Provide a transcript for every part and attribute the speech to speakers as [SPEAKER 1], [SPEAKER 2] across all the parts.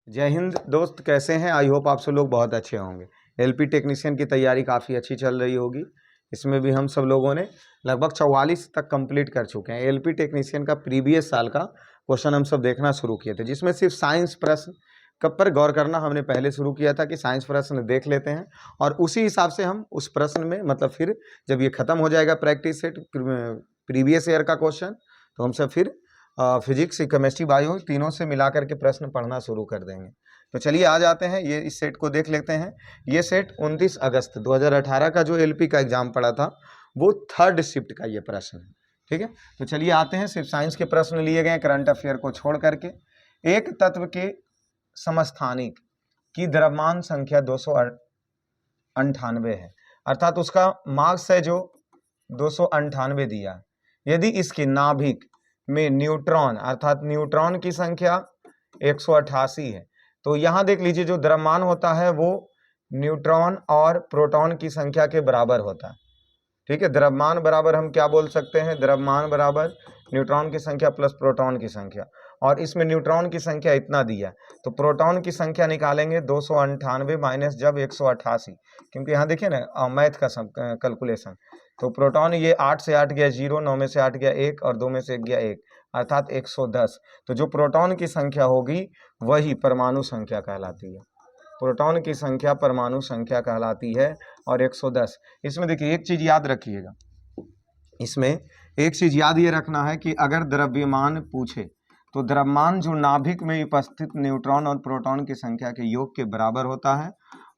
[SPEAKER 1] जय हिंद दोस्त, कैसे हैं? आई होप आप सब लोग बहुत अच्छे होंगे। एलपी टेक्नीशियन की तैयारी काफ़ी अच्छी चल रही होगी। इसमें भी हम सब लोगों ने लगभग 44 तक कंप्लीट कर चुके हैं। एलपी टेक्नीशियन का प्रीवियस साल का क्वेश्चन हम सब देखना शुरू किए थे, जिसमें सिर्फ साइंस प्रश्न कब पर गौर करना हमने पहले शुरू किया था कि साइंस प्रश्न देख लेते हैं और उसी हिसाब से हम उस प्रश्न में मतलब फिर जब ये खत्म हो जाएगा प्रैक्टिस सेट प्रीवियस ईयर का क्वेश्चन, तो हम सब फिर फिजिक्स, केमिस्ट्री, बायो तीनों से मिला करके प्रश्न पढ़ना शुरू कर देंगे। तो चलिए आ जाते हैं, ये इस सेट को देख लेते हैं। ये सेट 29 अगस्त 2018 का जो एलपी का एग्जाम पड़ा था वो थर्ड शिफ्ट का ये प्रश्न है। ठीक है, तो चलिए आते हैं। सिर्फ साइंस के प्रश्न लिए गए करंट अफेयर को छोड़ करके। एक तत्व के समस्थानिक की द्रव्यमान संख्या 298 है, अर्थात उसका मास है जो 298 दिया है। यदि इसके नाभिक में न्यूट्रॉन अर्थात न्यूट्रॉन की संख्या 188 है, तो यहां देख लीजिए जो द्रव्यमान होता है वो न्यूट्रॉन और प्रोटॉन की संख्या के बराबर होता है। ठीक है, द्रव्यमान बराबर हम क्या बोल सकते हैं? द्रव्यमान बराबर न्यूट्रॉन की संख्या प्लस प्रोटॉन की संख्या, और इसमें न्यूट्रॉन की संख्या इतना दिया, तो प्रोटॉन की संख्या निकालेंगे 298 माइनस जब 188, क्योंकि यहाँ देखिए ना मैथ का कैलकुलेशन। तो प्रोटॉन ये 8 से 8 गया 0, 9 में से 8 गया 1 और 2 में से 1 गया 1, अर्थात 110। तो जो प्रोटॉन की संख्या होगी वही परमाणु संख्या कहलाती है। प्रोटॉन की संख्या परमाणु संख्या कहलाती है और 110। इसमें देखिए एक चीज याद रखिएगा, इसमें एक चीज याद ये रखना है कि अगर द्रव्यमान पूछे तो द्रव्यमान जो नाभिक में उपस्थित न्यूट्रॉन और प्रोटॉन की संख्या के योग के बराबर होता है,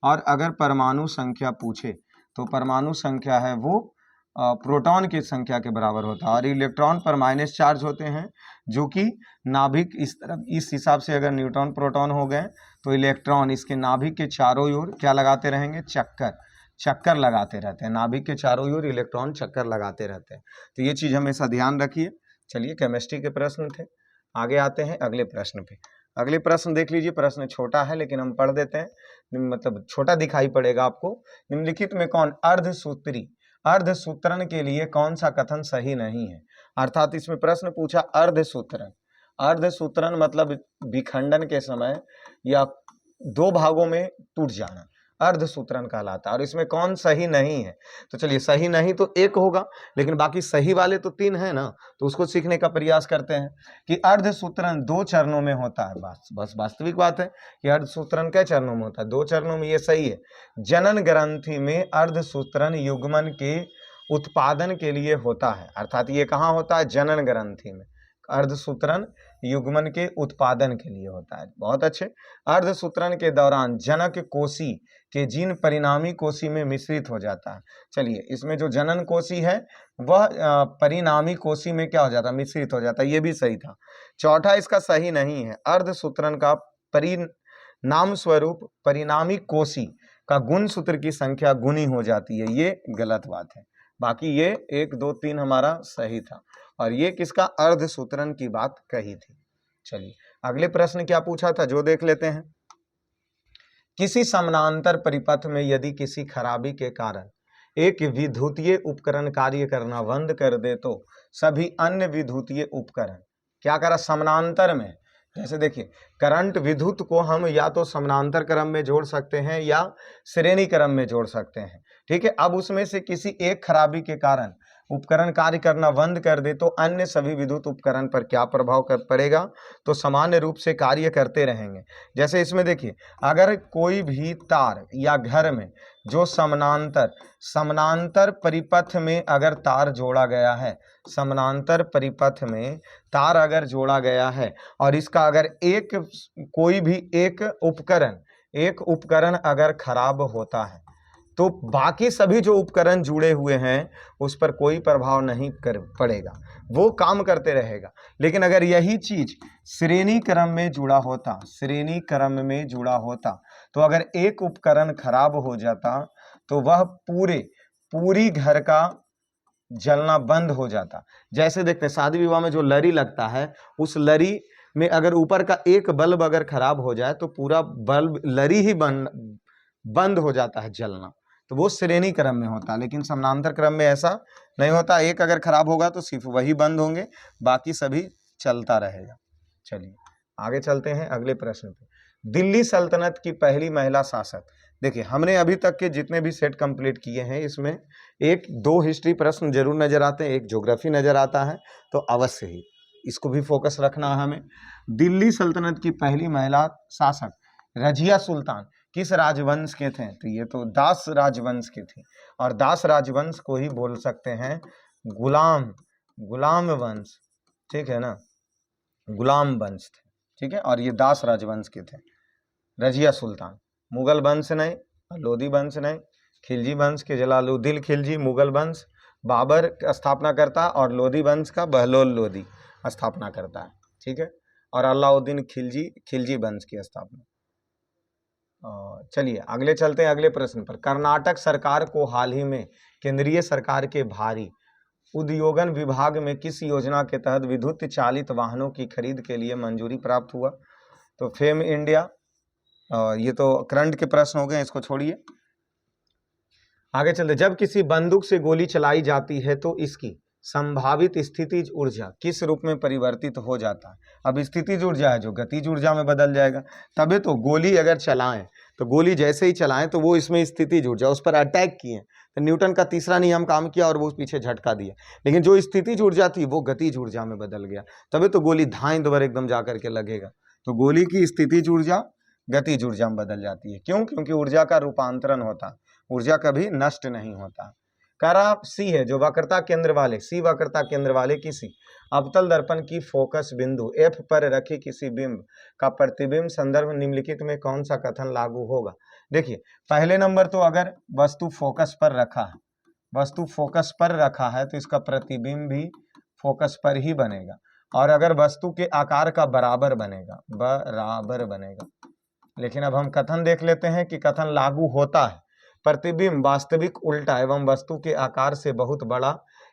[SPEAKER 1] और अगर परमाणु संख्या पूछे तो परमाणु संख्या है वो प्रोटॉन की संख्या के बराबर होता है। और इलेक्ट्रॉन पर माइनस चार्ज होते हैं, जो कि नाभिक इस तरफ इस हिसाब से अगर न्यूट्रॉन प्रोटॉन हो गए तो इलेक्ट्रॉन इसके नाभिक के चारों ओर क्या लगाते रहेंगे? चक्कर लगाते रहते हैं। नाभिक के चारों ओर इलेक्ट्रॉन चक्कर लगाते रहते हैं, तो ये चीज़ हमेशा ध्यान रखिए। चलिए, केमिस्ट्री के प्रश्न थे, आगे आते हैं अगले प्रश्न पे। अगले प्रश्न देख लीजिए। प्रश्न छोटा है लेकिन हम पढ़ देते हैं, मतलब छोटा दिखाई पड़ेगा आपको। निम्नलिखित में कौन अर्धसूत्रण के लिए कौन सा कथन सही नहीं है? अर्थात इसमें प्रश्न पूछा अर्धसूत्रण मतलब विखंडन के समय या दो भागों में टूट जाना, अर्धसूत्रण कहलाता है। और इसमें कौन सही नहीं है? तो चलिए, सही नहीं तो एक होगा, लेकिन बाकी सही वाले तो 3 है ना, तो उसको सीखने का प्रयास करते हैं कि अर्धसूत्रण 2 चरणों में होता है। बस वास्तविक बात है कि अर्धसूत्रण क्या चरणों में होता है? 2 चरणों में, ये सही है। जनन ग्रंथि में अर्धसूत्रण युग्मन के उत्पादन के लिए होता है, अर्थात ये कहाँ होता है? जनन ग्रंथि में अर्धसूत्रण युग्मन के उत्पादन के लिए होता है। बहुत अच्छे। अर्धसूत्रण के दौरान जनक कोशी के जीन परिणामी कोशी में मिश्रित हो जाता है। चलिए, इसमें जो जनन कोशी है वह परिणामी कोशी में क्या हो जाता है? मिश्रित हो जाता है, ये भी सही था। चौथा इसका सही नहीं है, अर्धसूत्रण का परिणाम स्वरूप परिणामी कोशी का गुण सूत्र की संख्या गुनी हो जाती है, ये गलत बात है। बाकी ये 1 2 3 हमारा सही था, और ये किसका? अर्धसूत्रण की बात कही थी। चलिए, अगले प्रश्न क्या पूछा था जो देख लेते हैं। किसी समानांतर परिपथ में यदि किसी खराबी के कारण एक विद्युतीय उपकरण कार्य करना बंद कर दे तो सभी अन्य विद्युतीय उपकरण क्या करा? समानांतर में। जैसे देखिए, करंट विद्युत को हम या तो समानांतर क्रम में जोड़ सकते हैं या श्रेणी क्रम में जोड़ सकते हैं। ठीक है, अब उसमें से किसी एक खराबी के कारण उपकरण कार्य करना बंद कर दे तो अन्य सभी विद्युत उपकरण पर क्या प्रभाव पड़ेगा? तो सामान्य रूप से कार्य करते रहेंगे। जैसे इसमें देखिए, अगर कोई भी तार या घर में जो समानांतर परिपथ में अगर तार जोड़ा गया है, समानांतर परिपथ में तार अगर जोड़ा गया है, और इसका अगर कोई भी एक उपकरण अगर खराब होता है तो बाकी सभी जो उपकरण जुड़े हुए हैं उस पर कोई प्रभाव नहीं पड़ेगा, वो काम करते रहेगा। लेकिन अगर यही चीज श्रेणी क्रम में जुड़ा होता तो अगर एक उपकरण खराब हो जाता तो वह पूरी घर का जलना बंद हो जाता। जैसे देखते हैं शादी विवाह में जो लरी लगता है, उस लरी में अगर ऊपर का एक बल्ब अगर खराब हो जाए तो पूरा बल्ब लरी ही बंद हो जाता है जलना। तो वो श्रेणी क्रम में होता है, लेकिन समानांतर क्रम में ऐसा नहीं होता। एक अगर खराब होगा तो सिर्फ वही बंद होंगे, बाकी सभी चलता रहेगा। चलिए आगे चलते हैं अगले प्रश्न पे। दिल्ली सल्तनत की पहली महिला शासक। देखिए हमने अभी तक के जितने भी सेट कंप्लीट किए हैं इसमें एक दो हिस्ट्री प्रश्न जरूर नजर आते हैं, एक ज्योग्राफी नजर आता है, तो अवश्य ही इसको भी फोकस रखना है हमें। दिल्ली सल्तनत की पहली महिला शासक रजिया सुल्तान किस राजवंश के थे? तो ये तो दास राजवंश के थे, और दास राजवंश को ही बोल सकते हैं गुलाम वंश, ठीक है ना, गुलाम वंश थे, ठीक है। और ये दास राजवंश के थे रजिया सुल्तान, मुगल वंश नहीं, लोधी वंश नहीं, खिलजी वंश के जलालुद्दीन खिलजी मुगल वंश बाबर स्थापना करता है, और लोधी वंश का बहलोल लोधी स्थापना करता है, ठीक है। और अलाउद्दीन खिलजी वंश की स्थापना। चलिए अगले चलते हैं अगले प्रश्न पर। कर्नाटक सरकार को हाल ही में केंद्रीय सरकार के भारी उद्योगन विभाग में किस योजना के तहत विद्युत चालित वाहनों की खरीद के लिए मंजूरी प्राप्त हुआ? तो फेम इंडिया। ये तो करंट के प्रश्न हो गए, इसको छोड़िए, आगे चलते। जब किसी बंदूक से गोली चलाई जाती है तो इसकी संभावित स्थितिज ऊर्जा किस रूप में परिवर्तित हो जाता है? अब स्थितिज ऊर्जा है जो गतिज ऊर्जा में बदल जाएगा, तभी तो गोली अगर चलाएं तो गोली जैसे ही चलाएं तो वो इसमें स्थितिज ऊर्जा, उस पर अटैक किए तो न्यूटन का तीसरा नियम काम किया और वो पीछे झटका दिया, लेकिन जो स्थितिज ऊर्जा थी वो गतिज ऊर्जा में बदल गया, तभी तो गोली धाएं दोबारा एकदम जा करके लगेगा। तो गोली की स्थितिज ऊर्जा गतिज ऊर्जा में बदल जाती है। क्यों? क्योंकि ऊर्जा का रूपांतरण होता है, ऊर्जा कभी नष्ट नहीं होता। करा सी है जो वक्रता केंद्र वाले, सी वक्रता केंद्र वाले किसी अवतल दर्पण की फोकस बिंदु एफ पर रखे किसी बिंब का प्रतिबिंब संदर्भ निम्नलिखित में कौन सा कथन लागू होगा? देखिए पहले नंबर तो अगर वस्तु फोकस पर रखा है, वस्तु फोकस पर रखा है तो इसका प्रतिबिंब भी फोकस पर ही बनेगा, और अगर वस्तु के आकार का बराबर बनेगा। लेकिन अब हम कथन देख लेते हैं कि कथन लागू होता है। प्रतिबिंब वास्तविक उल्टा एवं वस्तु के आकार से बहुत बड़ा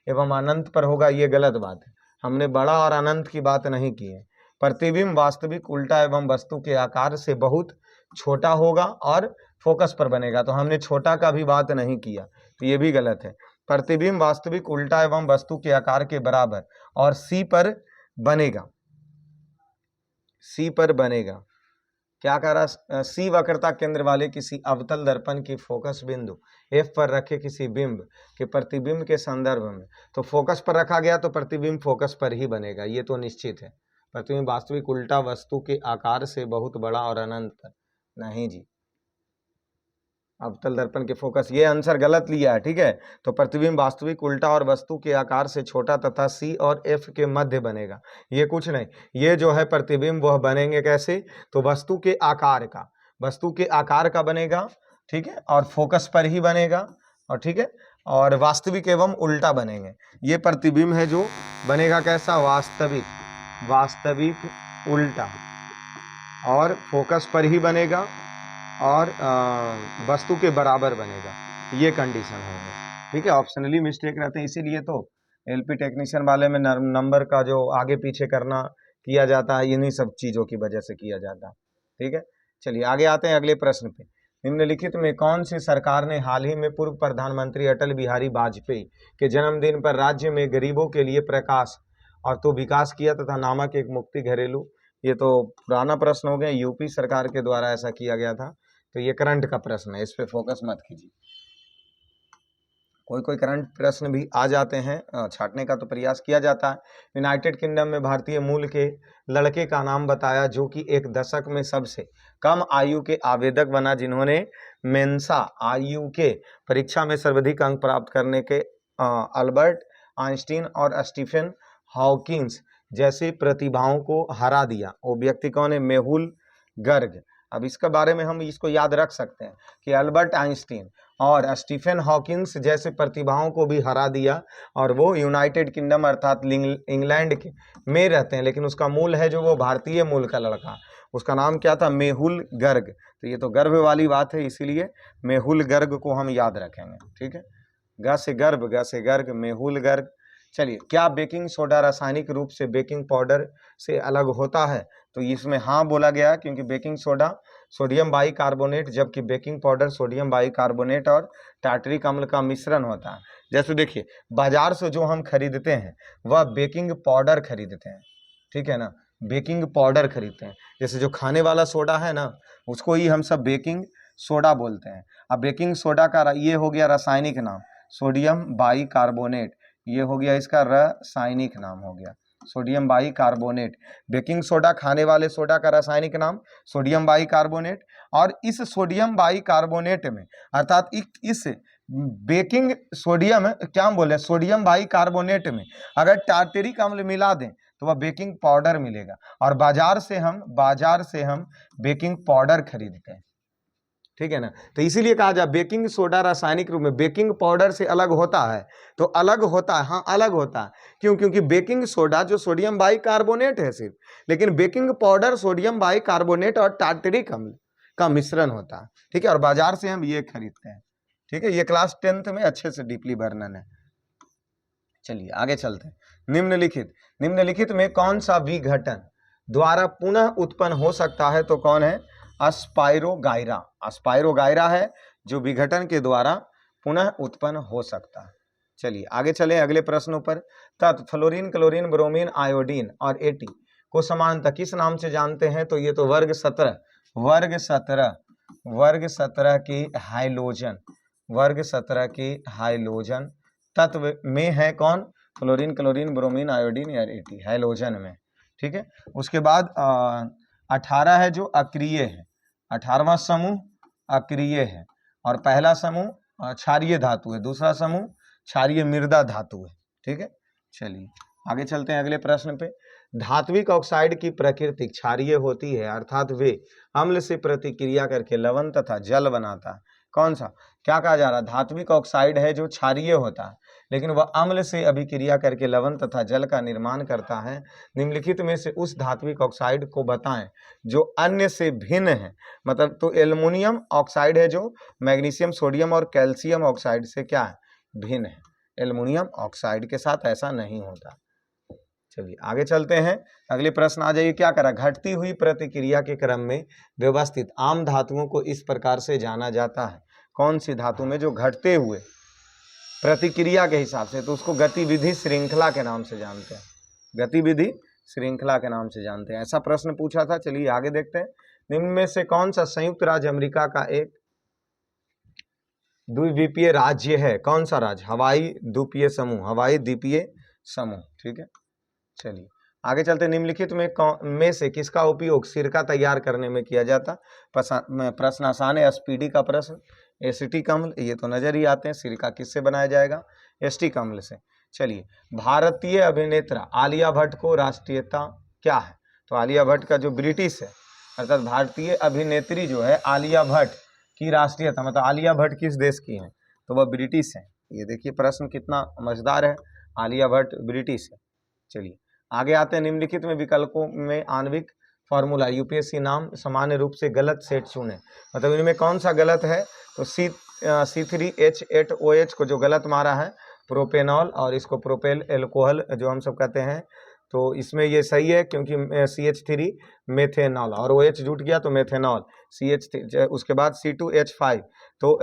[SPEAKER 1] एवं अनंत पर होगा, ये गलत बात है, हमने बड़ा और अनंत की बात नहीं की है। प्रतिबिंब वास्तविक उल्टा एवं वस्तु के आकार से बहुत छोटा होगा और फोकस पर बनेगा, तो हमने छोटा का भी बात नहीं किया, तो ये भी गलत है। प्रतिबिंब वास्तविक उल्टा एवं वस्तु के आकार के बराबर और सी पर बनेगा। क्या कह रहा? सी वक्रता केंद्र वाले किसी अवतल दर्पण की फोकस बिंदु एफ पर रखे किसी बिंब के प्रतिबिंब के संदर्भ में, तो फोकस पर रखा गया तो प्रतिबिंब फोकस पर ही बनेगा, ये तो निश्चित है। प्रतिबिंब वास्तविक उल्टा वस्तु के आकार से बहुत बड़ा और अनंत पर नहीं जी, अवतल दर्पण के फोकस, ये आंसर गलत लिया है, ठीक है। तो प्रतिबिंब वास्तविक उल्टा और वस्तु के आकार से छोटा तथा सी और एफ के मध्य बनेगा, ये कुछ नहीं, ये जो है प्रतिबिंब वह बनेंगे कैसे? तो वस्तु के आकार का बनेगा, ठीक है, और फोकस पर ही बनेगा, और ठीक है, और वास्तविक एवं उल्टा बनेंगे। ये प्रतिबिंब है जो बनेगा कैसा? वास्तविक उल्टा, और फोकस पर ही बनेगा, और वस्तु के बराबर बनेगा, ये कंडीशन होगा, ठीक है। ऑप्शनली मिस्टेक रहते हैं, इसीलिए तो एलपी टेक्नीशियन वाले में नंबर का जो आगे पीछे करना किया जाता है, इन्हीं सब चीज़ों की वजह से किया जाता है, ठीक है। चलिए आगे आते हैं अगले प्रश्न पे। निम्नलिखित में कौन सी सरकार ने हाल ही में पूर्व प्रधानमंत्री अटल बिहारी वाजपेयी के जन्मदिन पर राज्य में गरीबों के लिए प्रकाश और तो विकास किया तथा नामक एक मुफ्त घरेलू, ये तो पुराना प्रश्न हो गया, यूपी सरकार के द्वारा ऐसा किया गया था, तो ये करंट का प्रश्न है, इस पे फोकस मत कीजिए। कोई करंट प्रश्न भी आ जाते हैं, छांटने का तो प्रयास किया जाता है। यूनाइटेड किंगडम में भारतीय मूल के लड़के का नाम बताया जो कि एक दशक में सबसे कम आयु के आवेदक बना, जिन्होंने मेंसा आयु के परीक्षा में सर्वाधिक अंक प्राप्त करने के अल्बर्ट आइंस्टीन और स्टीफन हॉकिंस जैसे प्रतिभाओं को हरा दिया। वो व्यक्ति कौन है? मेहुल गर्ग। अब इसके बारे में हम इसको याद रख सकते हैं कि अल्बर्ट आइंस्टीन और स्टीफन हॉकिंस जैसे प्रतिभाओं को भी हरा दिया, और वो यूनाइटेड किंगडम अर्थात इंग्लैंड के में रहते हैं, लेकिन उसका मूल है जो वो भारतीय मूल का लड़का, उसका नाम क्या था? मेहुल गर्ग। तो ये तो गर्भ वाली बात है, इसीलिए मेहुल गर्ग को हम याद रखेंगे, ठीक है। ग से गर्ग, मेहुल गर्ग। चलिए, क्या बेकिंग सोडा रासायनिक रूप से बेकिंग पाउडर से अलग होता है? तो इसमें हाँ बोला गया, क्योंकि बेकिंग सोडा सोडियम बाइकार्बोनेट, जबकि बेकिंग पाउडर सोडियम बाइकार्बोनेट और टार्टरिक अम्ल का मिश्रण होता है। जैसे देखिए, बाजार से जो हम खरीदते हैं वह बेकिंग पाउडर खरीदते हैं, ठीक है ना, बेकिंग पाउडर खरीदते हैं। जैसे जो खाने वाला सोडा है ना, उसको ही हम सब बेकिंग सोडा बोलते हैं। अब बेकिंग सोडा का ये हो गया रासायनिक नाम सोडियम बाइकार्बोनेट, ये हो गया इसका रासायनिक नाम हो गया सोडियम बाइकार्बोनेट। बेकिंग सोडा खाने वाले सोडा का रासायनिक नाम सोडियम बाइकार्बोनेट। और इस सोडियम बाइकार्बोनेट में अर्थात इस बेकिंग सोडियम क्या हम बोले सोडियम बाइकार्बोनेट में अगर टार्टेरिक अम्ल मिला दें तो वह बेकिंग पाउडर मिलेगा। और बाजार से हम बेकिंग पाउडर खरीदते हैं, ठीक है ना। तो इसीलिए कहा जाए बेकिंग सोडा रासायनिक रूप में बेकिंग पाउडर से अलग होता है। तो अलग होता है, हाँ अलग होता है। क्यों? क्योंकि बेकिंग सोडा जो सोडियम बाइकार्बोनेट है सिर्फ, लेकिन बेकिंग पाउडर सोडियम बाइकार्बोनेट और टार्टेरिक अम्ल का मिश्रण होता है, ठीक है। और बाजार से हम ये खरीदते हैं, ठीक है। ये क्लास 10th में अच्छे से डीपली वर्णन है। चलिए आगे चलते हैं। निम्नलिखित में कौन सा विघटन द्वारा पुनः उत्पन्न हो सकता है? तो कौन है? अस्पाइरोगाइरा। अस्पाइरोगाइरा है जो विघटन के द्वारा पुनः उत्पन्न हो सकता है। चलिए आगे चले अगले प्रश्नों पर। तत्व फ्लोरीन, क्लोरीन, ब्रोमीन, आयोडीन और एटी को समानतः किस नाम से जानते हैं? तो ये तो वर्ग 17 की हाइलोजन, वर्ग 17 की हाइलोजन तत्व में है कौन? फ्लोरीन, क्लोरीन, ब्रोमीन, आयोडीन या एटी, हाइलोजन में, ठीक है। उसके बाद 18 है जो अक्रिय है, 18वां समूह अक्रिय है। और पहला समूह क्षारीय धातु है, दूसरा समूह क्षारीय मृदा धातु है, ठीक है। चलिए आगे चलते हैं अगले प्रश्न पे। धात्विक ऑक्साइड की प्रकृति क्षारीय होती है, अर्थात वे अम्ल से प्रतिक्रिया करके लवण तथा जल बनाता है। कौन सा? क्या कहा जा रहा है? धात्विक ऑक्साइड है जो क्षारीय होता है, लेकिन वह अम्ल से अभिक्रिया करके लवण तथा जल का निर्माण करता है। निम्नलिखित में से उस धात्विक ऑक्साइड को बताएं जो अन्य से भिन्न है। मतलब तो एल्युमिनियम ऑक्साइड है जो मैग्नीशियम, सोडियम और कैल्शियम ऑक्साइड से क्या है? भिन्न है। एल्युमिनियम ऑक्साइड के साथ ऐसा नहीं होता। चलिए आगे चलते हैं। अगले प्रश्न आ जाइए। क्या करा? घटती हुई प्रतिक्रिया के क्रम में व्यवस्थित आम धातुओं को इस प्रकार से जाना जाता है। कौन सी धातु में जो घटते हुए प्रतिक्रिया के हिसाब से, तो उसको गतिविधि श्रृंखला के नाम से जानते हैं, गतिविधि श्रृंखला के नाम से जानते हैं। ऐसा प्रश्न पूछा था। चलिए आगे देखते हैं। निम्न में से कौन सा संयुक्त राज्य अमेरिका का एक द्वीपीय राज्य है? कौन सा राज्य? हवाई द्वीपीय समूह, हवाई द्वीपीय समूह, ठीक है। चलिए आगे चलते। निम्नलिखित में से किसका उपयोग सिरका तैयार करने में किया जाता? प्रश्न आसान है, एसपीडी का प्रश्न। एसिटिक अम्ल, ये तो नजर ही आते हैं। सिरका किससे बनाया जाएगा? एसिटिक अम्ल से। चलिए भारतीय अभिनेत्रा आलिया भट्ट को राष्ट्रीयता क्या है? तो आलिया भट्ट का जो ब्रिटिश है, अर्थात भारतीय अभिनेत्री जो है आलिया भट्ट की राष्ट्रीयता, मतलब आलिया भट्ट किस देश की है? तो वह ब्रिटिश है। ये देखिए प्रश्न कितना मजेदार है। आलिया भट्ट ब्रिटिश है। चलिए आगे आते हैं। निम्नलिखित में विकल्पों में आणविक फॉर्मूला यूपीएससी नाम सामान्य रूप से गलत सेट चुने। मतलब इनमें कौन सा गलत है? तो C3H8OH को जो गलत मारा है प्रोपेनॉल, और इसको प्रोपेल एल्कोहल जो हम सब कहते हैं, तो इसमें ये सही है क्योंकि CH3 मेथेनॉल और OH जुट गया तो मेथेनॉल, CH3। उसके बाद C2H5 तो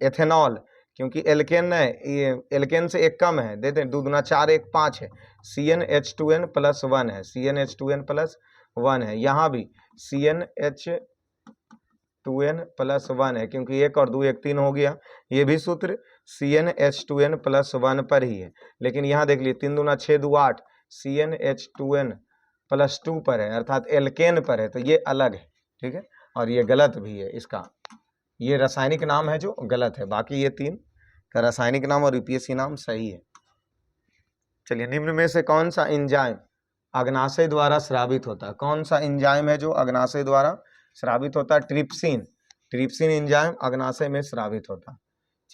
[SPEAKER 1] एथेनॉल, क्योंकि एल्केन है, ये एल्केन से एक कम है, देते हैं 2 दूना 4 1 5 है। CnH2n+1 है, CnH2n+1 है। यहाँ भी CnH2n+1 है क्योंकि 1 और 2 1 3 हो गया। ये भी सूत्र CnH2n+1 पर ही है। लेकिन यहाँ देख लीजिए 3 दूना 6 2 8 CnH2n+2 पर है, अर्थात एल्केन पर है, तो ये अलग है, ठीक है। और ये गलत भी है, इसका ये रासायनिक नाम है जो गलत है। बाकी ये 3 का रासायनिक नाम और यूपीएससी नाम सही है। चलिए निम्न में से कौन सा एंजाइम अग्नाशय द्वारा स्रावित होता है? कौन सा एंजाइम है जो अग्नाशय द्वारा स्रावित होता है? ट्रिप्सिन। ट्रिप्सिन एंजाइम अग्नाशय में स्रावित होता है।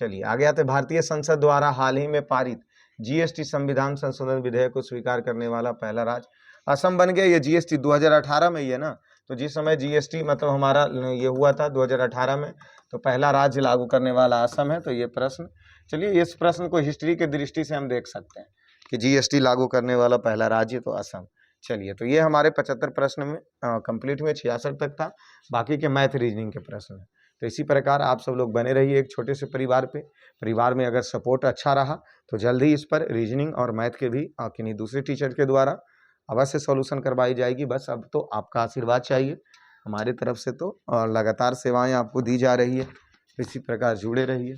[SPEAKER 1] चलिए आगे आते। भारतीय संसद द्वारा हाल ही में पारित जीएसटी संविधान संशोधन विधेयक को स्वीकार करने वाला पहला राज्य असम बन गया। ये जीएसटी 2018 में ही है ना, तो जिस समय जीएसटी मतलब हमारा ये हुआ था 2018 में, तो पहला राज्य लागू करने वाला असम है। तो ये प्रश्न, चलिए इस प्रश्न को हिस्ट्री की दृष्टि से हम देख सकते हैं कि जीएसटी लागू करने वाला पहला राज्य तो असम। चलिए तो ये हमारे 75 प्रश्न में कंप्लीट हुए, 66 तक था, बाकी के मैथ रीजनिंग के प्रश्न हैं। तो इसी प्रकार आप सब लोग बने रहिए एक छोटे से परिवार पे। परिवार में अगर सपोर्ट अच्छा रहा तो जल्द ही इस पर रीजनिंग और मैथ के भी किन्हीं दूसरे टीचर के द्वारा अवश्य सॉल्यूशन करवाई जाएगी। बस अब तो आपका आशीर्वाद चाहिए हमारी तरफ से, तो और लगातार सेवाएं आपको दी जा रही है, इसी प्रकार जुड़े रहिए।